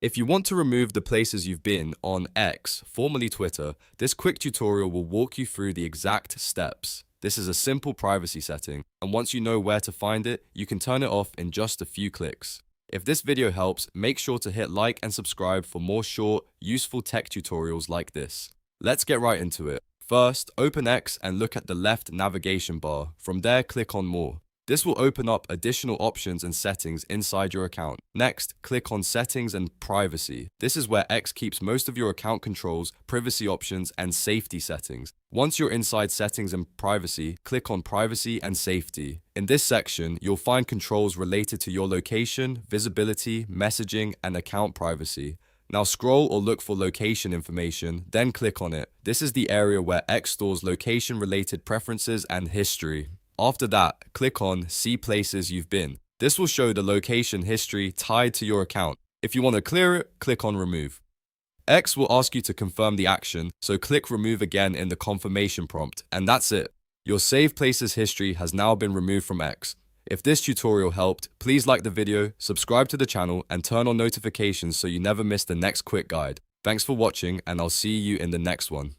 If you want to remove the places you've been on X, formerly Twitter, this quick tutorial will walk you through the exact steps. This is a simple privacy setting, and once you know where to find it, you can turn it off in just a few clicks. If this video helps, make sure to hit like and subscribe for more short, useful tech tutorials like this. Let's get right into it. First, open X and look at the left navigation bar. From there, click on More. This will open up additional options and settings inside your account. Next, click on Settings and Privacy. This is where X keeps most of your account controls, privacy options, and safety settings. Once you're inside Settings and Privacy, click on Privacy and Safety. In this section, you'll find controls related to your location, visibility, messaging, and account privacy. Now scroll or look for location information, then click on it. This is the area where X stores location-related preferences and history. After that, click on See Places You've Been. This will show the location history tied to your account. If you want to clear it, click on Remove. X will ask you to confirm the action, so click Remove again in the confirmation prompt, and that's it. Your Saved Places history has now been removed from X. If this tutorial helped, please like the video, subscribe to the channel, and turn on notifications so you never miss the next quick guide. Thanks for watching, and I'll see you in the next one.